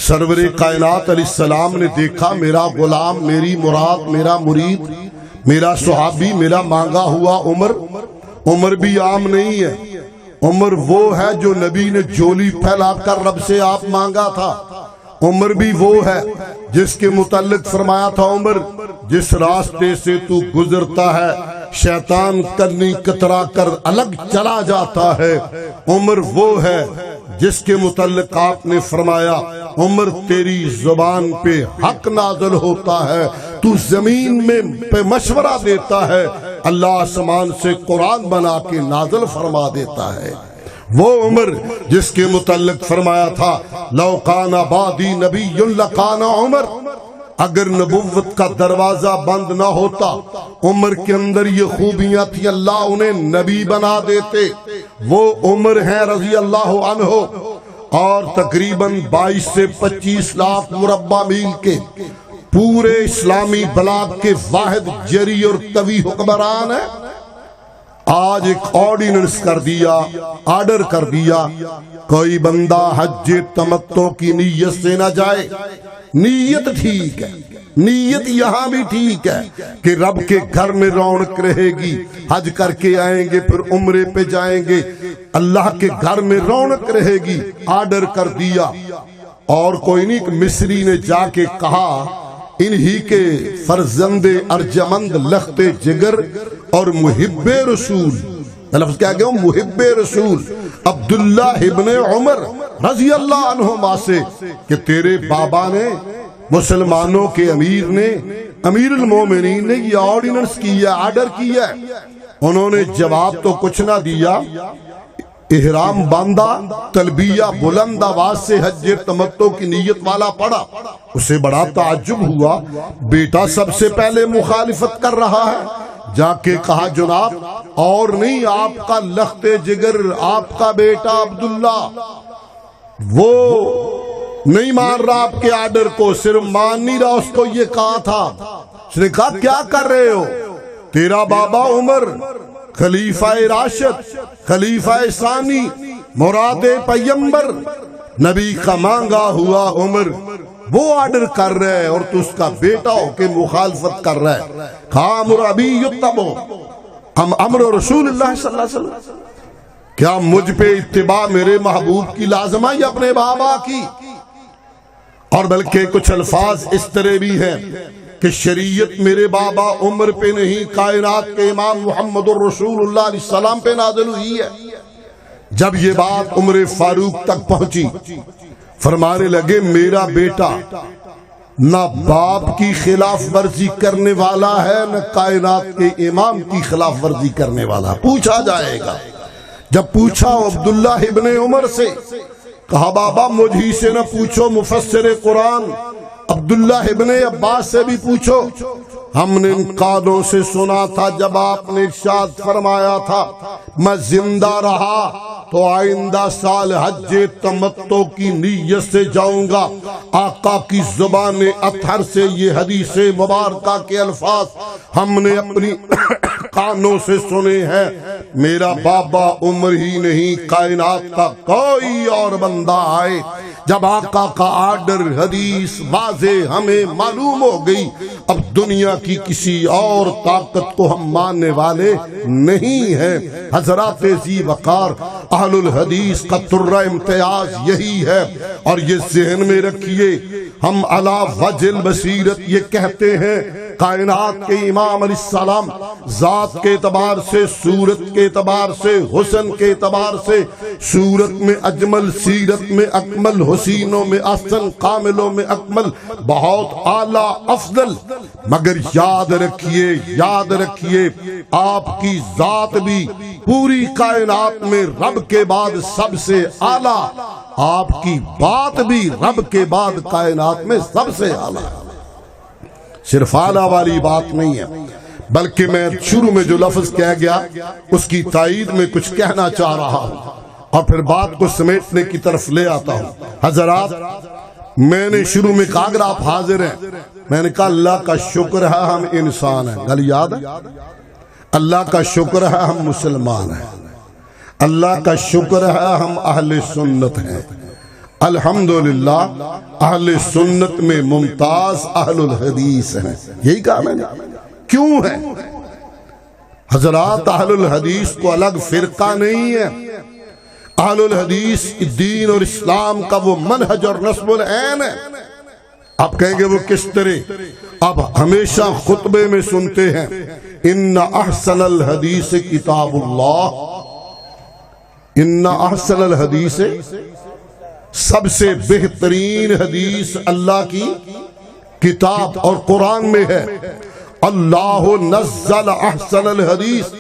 سرور کائنات علیہ السلام نے دیکھا میرا غلام، میری مراد، میرا مرید، میرا صحابی، میرا مانگا ہوا عمر بھی عام نہیں ہے، عمر وہ ہے جو نبی نے جولی پھیلا کر رب سے آپ مانگا تھا، عمر بھی وہ ہے جس کے متعلق فرمایا تھا عمر جس راستے سے تو گزرتا ہے شیطان کرنی کترا کر الگ چلا جاتا ہے، عمر وہ ہے جس کے متعلق آپ نے فرمایا عمر تیری زبان پہ حق نازل ہوتا ہے، تو زمین میں پہ مشورہ دیتا ہے، اللہ آسمان سے قرآن بنا کے نازل فرما دیتا ہے۔ وہ عمر جس کے متعلق فرمایا تھا لو کان بعدی نبی لکان عمر، اگر نبوت کا دروازہ بند نہ ہوتا عمر کے اندر یہ خوبیاں تھی، اللہ انہیں نبی بنا دیتے۔ وہ عمر ہیں رضی اللہ عنہ، اور تقریباً 22 سے 25 لاکھ مربع میل کے پورے اسلامی بلاغ کے واحد جری اور قوی حکمران ہیں۔ آج ایک آرڈیننس کر دیا، آرڈر کر دیا، کوئی بندہ حج تمتع کی نیت سے نہ جائے۔ نیت ٹھیک ہے، نیت یہاں بھی ٹھیک ہے کہ رب کے گھر میں رونق رہے گی، حج کر کے آئیں گے پھر عمرے پہ جائیں گے، اللہ کے گھر میں رونق رہے گی، آرڈر کر دیا۔ اور کوئی نہیں، کہ مصری نے جا کے کہا انہی کے فرزند ارجمند لخت جگر اور محب رسول، لفظ کیا گیا، محب رسول عبداللہ ابن عمر رضی اللہ عنہما سے کہ تیرے بابا نے، مسلمانوں کے امیر نے، امیر المومنین نے یہ آرڈیننس کیا، آرڈر کیا ہے۔ انہوں نے جواب تو کچھ نہ دیا، احرام باندھا، تلبیہ بلند آواز سے حج تمتع کی نیت والا پڑا، اسے بڑا تعجب ہوا، بیٹا سب سے پہلے مخالفت کر رہا ہے۔ جا کے کہا جناب اور نہیں، آپ کا لخت جگر، آپ کا بیٹا عبداللہ وہ نہیں مان رہا آپ کے آرڈر کو، صرف مان نہیں رہا، اس کو یہ کہا تھا، اس نے کہا کیا کر رہے ہو، تیرا بابا عمر خلیفہ راشد، خلیفہ ثانی، مراد پیمبر، نبی کا مانگا ہوا عمر وہ آرڈر کر رہے ہے اور تو اس کا بیٹا ہو کے مخالفت کر رہا ہے۔ خامر ابی یتبو، امر رسول اللہ صلی اللہ علیہ وسلم، کیا مجھ پہ اتباع میرے محبوب کی لازم ہے یا اپنے بابا کی؟ اور بلکہ کچھ الفاظ اس طرح بھی ہیں کہ شریعت میرے بابا عمر پہ نہیں، کائنات کے امام محمد الرسول اللہ علیہ السلام پہ نازل ہوئی ہے۔ جب یہ بات عمر فاروق تک پہنچی، فرمانے لگے میرا بیٹا نہ باپ کی خلاف ورزی کرنے والا ہے، نہ کائنات کے امام کی خلاف ورزی کرنے والا، پوچھا جائے گا۔ جب پوچھا عبداللہ ابن عمر سے، کہا بابا مجھی سے نہ پوچھو، مفسر قرآن عبداللہ ابن عباس سے بھی پوچھو، ہم نے ان قادوں سے سنا تھا جب آپ نے ارشاد فرمایا تھا میں زندہ رہا تو آئندہ سال حج تمتع کی نیت سے جاؤں گا۔ آقا کی زبان اطہر سے یہ حدیث مبارکہ کے الفاظ ہم نے اپنی کانوں سے سنے ہیں۔ میرا بابا عمر ہی نہیں، کائنات کا کوئی اور بندہ آئے، جب آقا کا آرڈر حدیث واضح ہمیں معلوم ہو گئی، اب دنیا کی کسی اور طاقت کو ہم ماننے والے نہیں ہیں۔ حضرات ذی وقار اہل الحدیث کا ترہ امتیاز یہی ہے، اور یہ ذہن میں رکھیے، ہم علی وجہ البصیرت یہ کہتے ہیں کائنات کے امام علیہ السلام ذات کے اعتبار سے، صورت کے اعتبار سے، حسن کے اعتبار سے، صورت میں اجمل، سیرت میں اکمل، حسینوں میں احسن، کاملوں میں اکمل، بہت اعلیٰ افضل، مگر یاد رکھیے آپ کی ذات بھی پوری کائنات میں رب کے بعد سب سے اعلیٰ، آپ کی بات بھی رب کے بعد کائنات میں سب سے اعلیٰ۔ صرف اعلیٰ والی بات نہیں ہے، بلکہ میں شروع میں جو لفظ کہہ گیا اس کی تائید میں کچھ کہنا چاہ رہا ہوں اور پھر بات کو سمیٹنے کی طرف لے آتا ہوں۔ حضرات، میں نے شروع میں کہا اگر آپ حاضر ہیں، میں نے کہا اللہ کا شکر ہے ہم انسان ہیں، گل یاد ہے؟ اللہ کا شکر ہے ہم مسلمان ہیں، اللہ کا شکر ہے ہم اہل سنت ہیں۔ الحمدللہ اہل سنت میں ممتاز اہل الحدیث ہیں، یہی کہا میں نے۔ کیوں ہے؟ حضرات اہل الحدیث کو الگ فرقہ نہیں ہے، اہل الحدیث دین اور اسلام کا وہ منہج اور نصب العین ہے۔ آپ کہیں گے وہ کس طرح؟ آپ ہمیشہ خطبے میں سنتے ہیں ان احسن الحدیث کتاب اللہ، ان احسن الحدیث، سب سے بہترین حدیث اللہ کی کتاب اور قرآن میں ہے۔ اللہ نزل احسن الحدیث،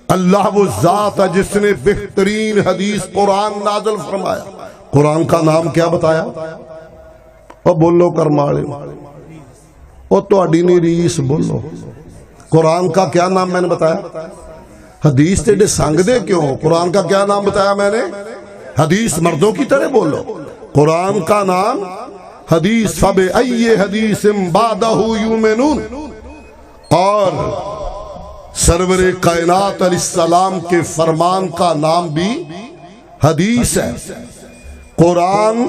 اللہ وہ ذات ہے جس نے بہترین حدیث قرآن نازل فرمایا۔ قرآن کا نام کیا بتایا؟ اور بولو کرمالے، اور تو اڈی نہیں ریس بولو، قرآن کا کیا نام میں نے بتایا؟ حدیث تے سنگ دے کیوں؟ قرآن کا کیا نام بتایا میں نے؟ حدیث مردوں کی طرح بولو، قرآن کا نام حدیث، فَبِأَيِّ حَدِيثٍ بَعْدَهُ يُؤْمِنُونَ، اور سرور کائنات علیہ السلام کے فرمان کا نام بھی حدیث ہے۔ قرآن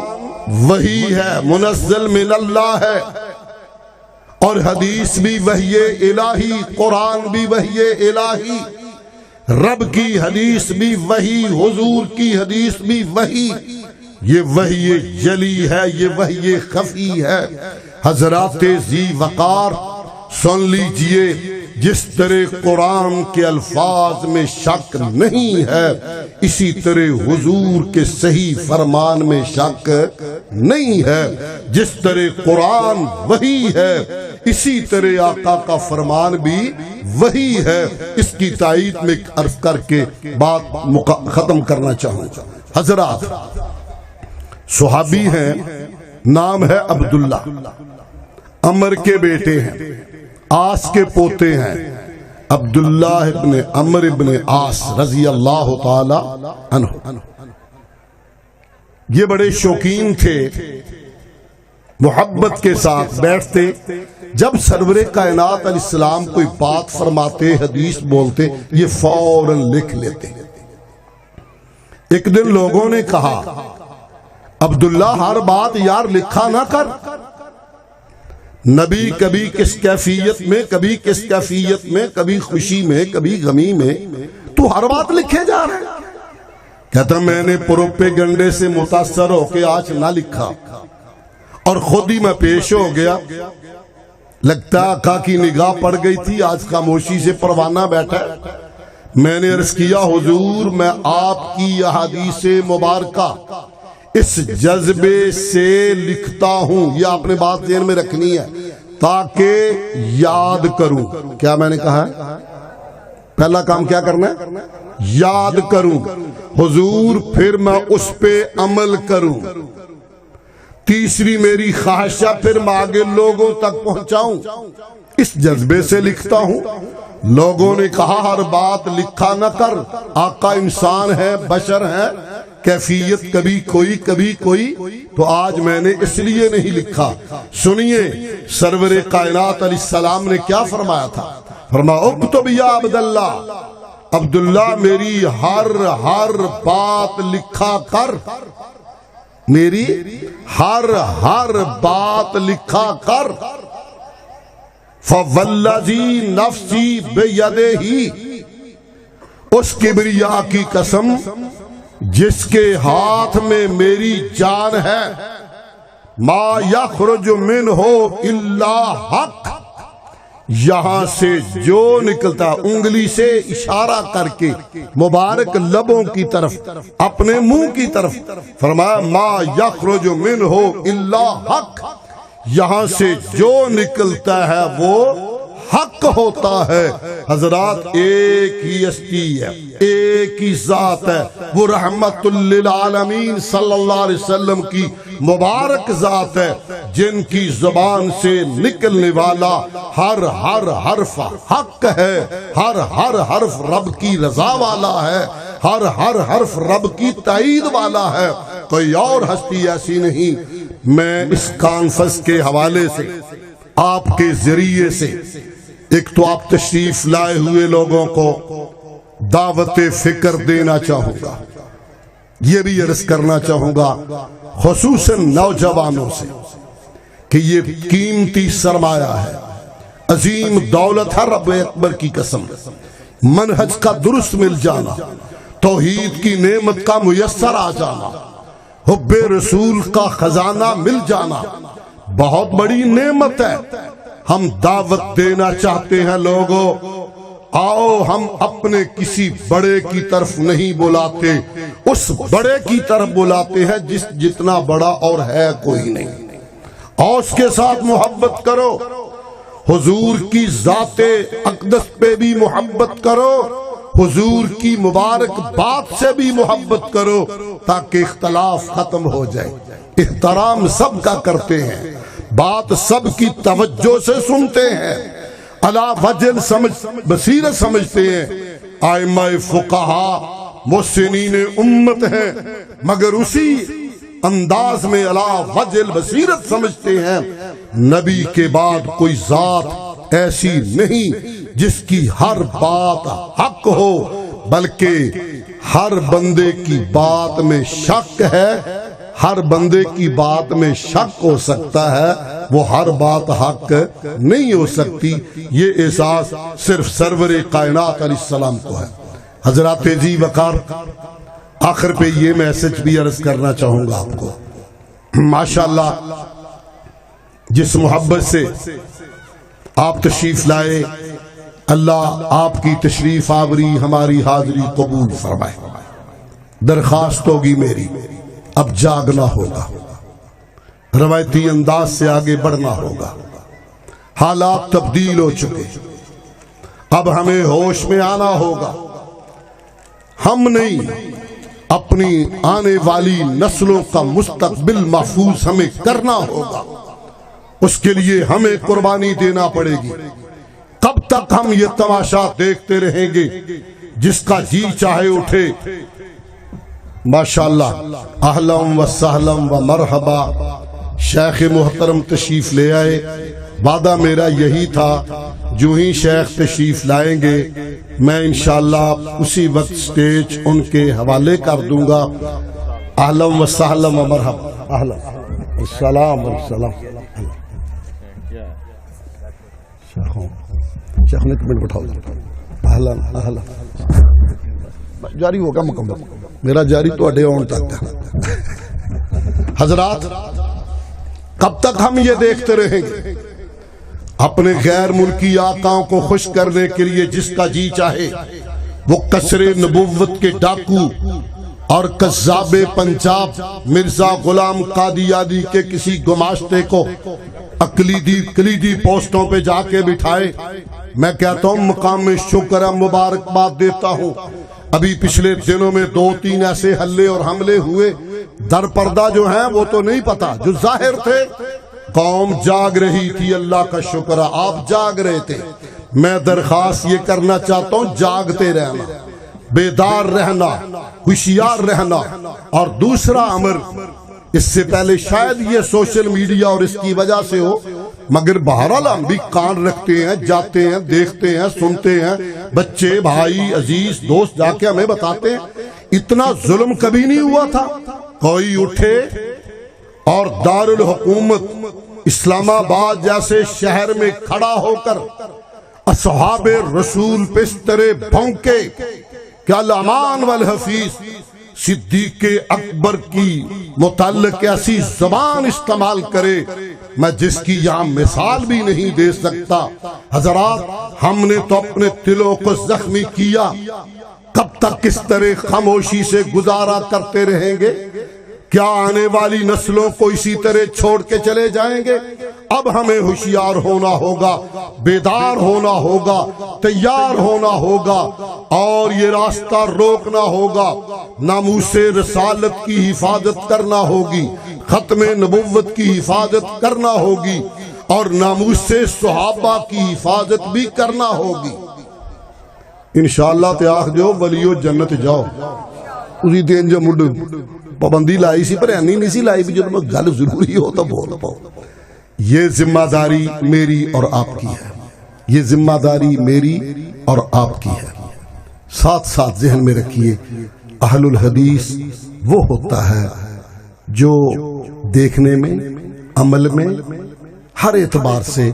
وحی ہے، منزل من اللہ ہے، اور حدیث بھی وحی الہی، قرآن بھی وحی الہی، رب کی حدیث بھی وحی، حضور کی حدیث بھی وحی۔ یہ وحی جلی ہے، یہ وحی خفی ہے۔ حضرات ذی وقار سن لیجئے، جس طرح قرآن کے الفاظ میں شک نہیں ہے، اسی طرح حضور کے صحیح فرمان میں شک نہیں ہے۔ جس طرح قرآن وحی ہے، اسی طرح آقا کا فرمان بھی وحی ہے۔ اس کی تائید میں عرض کر کے بات ختم کرنا چاہوں گا۔ حضرات، صحابی ہیں، نام ہے عبداللہ، عمر کے بیٹے ہیں، آس کے پوتے ہیں، عبداللہ ابن عمر ابن آس رضی اللہ تعالی عنہ۔ یہ بڑے شوقین تھے، محبت کے ساتھ بیٹھتے، جب سرور کائنات علیہ السلام کوئی بات فرماتے، حدیث بولتے، یہ فوراً لکھ لیتے۔ ایک دن لوگوں نے کہا عبداللہ ہر بات یار لکھا نہ کر، نبی کبھی کس کیفیت میں، کبھی کس کیفیت میں، کبھی خوشی میں، کبھی غمی میں، تو ہر بات لکھے جا رہے ہیں۔ کہتا میں نے پروپیگنڈے سے متاثر ہو کے آج نہ لکھا اور خود ہی میں پیش ہو گیا، لگتا آقا کی نگاہ پڑ گئی تھی، آج خاموشی سے پروانہ بیٹھا ہے۔ میں نے عرض کیا حضور میں آپ کی احادیث مبارکہ اس جذبے سے لکھتا ہوں، یہ آپ نے بات ذہن میں رکھنی ہے، تاکہ یاد کروں۔ کیا میں نے کہا ہے؟ پہلا کام کیا کرنا ہے؟ یاد کروں حضور، پھر میں اس پہ عمل کروں۔ تیسری میری خواہشہ پھر میں آگے لوگوں تک پہنچاؤں، اس جذبے سے لکھتا ہوں۔ لوگوں نے کہا ہر بات لکھا نہ کر، آقا انسان ہے، بشر ہے، کیفیت کبھی کوئی کبھی کوئی، تو آج میں نے اس لیے نہیں لکھا۔ سنیے سرور کائنات علیہ السلام نے کیا فرمایا تھا؟ فرمایا اکتب یا عبداللہ، عبداللہ میری ہر بات لکھا کر، میری ہر بات لکھا کر۔ فوالذی نفسی بیدہ، اس کبریا کی قسم جس کے ہاتھ میں میری جان ہے، ما یخرج منہ الا حق، یہاں سے جو نکلتا، انگلی سے اشارہ کر کے مبارک لبوں کی طرف، اپنے منہ کی طرف، فرمایا ما یخرج منہ الا حق، یہاں سے جو نکلتا ہے وہ حق ہوتا ہے۔ حضرات ایک ہی ہستی ہے، ایک ہی ذات ہے، وہ رحمت للعالمین صلی اللہ علیہ وسلم کی مبارک ذات ہے، جن کی زبان سے نکلنے والا ہر حرف حق ہے، ہر حرف رب کی رضا والا ہے، ہر حرف رب کی تائید والا ہے، کوئی اور ہستی ایسی نہیں۔ میں اس کانفرنس کے حوالے سے آپ کے ذریعے سے ایک تو آپ تشریف لائے ہوئے لوگوں کو دعوت فکر دینا چاہوں گا، یہ بھی عرض کرنا چاہوں گا خصوصاً نوجوانوں سے کہ یہ قیمتی سرمایہ ہے، عظیم دولت ہے، رب اکبر کی قسم، منہج کا درست مل جانا، توحید کی نعمت کا میسر آ جانا، حب رسول کا خزانہ مل جانا بہت بڑی نعمت ہے۔ ہم دعوت دینا چاہتے ہیں لوگوں، آؤ ہم اپنے کسی بڑے کی طرف نہیں بلاتے، اس بڑے کی طرف بلاتے ہیں جس جتنا بڑا اور ہے کوئی نہیں، اور اس کے ساتھ محبت کرو، حضور کی ذات اقدس پہ بھی محبت کرو، حضور کی مبارک بات سے بھی محبت کرو، تاکہ اختلاف ختم ہو جائے۔ احترام سب کا کرتے ہیں، بات سب کی توجہ سے سنتے ہیں، علی وجہ بصیرت سمجھتے ہیں۔ ائمہ فقہا محسنین امت ہیں، مگر اسی انداز میں علی وجہ بصیرت سمجھتے ہیں۔ نبی کے بعد کوئی ذات ایسی نہیں جس کی ہر بات حق ہو، بلکہ ہر بندے کی بات میں شک ہے، ہر بندے کی بات میں شک ہو سکتا ہے، وہ ہر بات حق نہیں ہو سکتی۔ یہ احساس صرف سرور کائنات علیہ السلام کو ہے۔ حضرات جی وقار، آخر پہ یہ میسج بھی عرض کرنا چاہوں گا آپ کو، ماشاءاللہ جس محبت سے آپ تشریف لائے، اللہ آپ کی تشریف آوری ہماری حاضری قبول فرمائے۔ درخواست ہوگی میری، اب جاگنا ہوگا، روایتی انداز سے آگے بڑھنا ہوگا، حالات تبدیل ہو چکے، اب ہمیں ہوش میں آنا ہوگا۔ ہم نہیں، اپنی آنے والی نسلوں کا مستقبل محفوظ ہمیں کرنا ہوگا، اس کے لیے ہمیں قربانی دینا پڑے گی۔ کب تک ہم یہ تماشا دیکھتے رہیں گے؟ جس کا جی چاہے اٹھے۔ ماشاءاللہ، اہلم و سہلم و مرحبا، شیخ محترم تشریف لے آئے۔ وعدہ میرا یہی تھا جو ہی شیخ تشریف لائیں گے میں انشاءاللہ اسی وقت سٹیج ان کے حوالے کر دوں گا۔ اہلم و سہلم و مرحبا، السلام علیکم۔ شیخ نے کمنٹ بٹھاؤ اہلا اہلا جاری ہوگا مکمل میرا جاری تو اڈے آن تک ہے حضرات کب تک ہم یہ دیکھتے رہیں گے اپنے غیر ملکی آقاؤں کو خوش کرنے کے لیے جس کا جی چاہے وہ کسر نبوت کے ڈاکو اور قذاب پنجاب مرزا غلام قادیانی کے کسی گماشتے کو کلیدی پوسٹوں پہ جا کے بٹھائے. میں کہتا ہوں مقام میں شکر مبارکباد دیتا ہوں. ابھی پچھلے دنوں میں 2-3 ایسے حلے اور حملے ہوئے در پردہ جو ہیں وہ تو نہیں پتا, جو ظاہر تھے قوم جاگ رہی تھی. اللہ کا شکر آپ جاگ رہے تھے. میں درخواست یہ کرنا چاہتا ہوں جاگتے رہنا, بیدار رہنا, ہوشیار رہنا. اور دوسرا امر, اس سے پہلے شاید یہ سوشل میڈیا اور اس کی وجہ سے ہو, مگر بہرحال ہم بھی کان رکھتے ہیں, جاتے ہیں, دیکھتے ہیں, سنتے ہیں. بچے, بھائی, عزیز, دوست جا کے ہمیں بتاتے ہیں اتنا ظلم کبھی نہیں ہوا تھا. کوئی اٹھے اور دارالحکومت اسلام آباد جیسے شہر میں کھڑا ہو کر اصحاب رسول پہ اس طرح بھونکے کہ الامان والحفیظ صدیق اکبر کی متعلق ایسی زبان استعمال کرے, میں جس کی یہاں مثال بھی نہیں دے سکتا. حضرات ہم نے تو اپنے دلوں کو زخمی کیا, کب تک اس طرح خاموشی سے گزارا کرتے رہیں گے؟ کیا آنے والی نسلوں کو اسی طرح چھوڑ کے چلے جائیں گے؟ اب ہمیں ہوشیار ہونا ہوگا, بیدار ہونا ہوگا, تیار ہونا ہوگا, اور یہ راستہ روکنا ہوگا. ناموس رسالت کی حفاظت کرنا ہوگی, ختم نبوت کی حفاظت کرنا ہوگی, اور ناموس صحابہ کی حفاظت بھی کرنا ہوگی. انشاءاللہ تے آخ جو ولیو جنت جاؤ. اسی دن جو مڈ پابندی لائی سی پر اینی نہیں سی لائی بھی, جو میں گل ضروری ہو تو بول پاؤ. یہ ذمہ داری میری اور آپ کی ہے, یہ ذمہ داری میری اور آپ کی ہے. ساتھ ساتھ ذہن میں رکھیے, اہل الحدیث وہ ہوتا ہے جو دیکھنے میں, عمل میں, ہر اعتبار سے,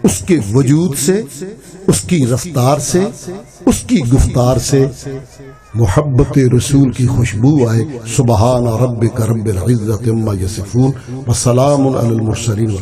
اس کے وجود سے, اس کی رفتار سے, اس کی گفتار سے محبت رسول کی خوشبو آئے. سبحان ربک رب العزت عما یصفون وسلام علی المرسلین.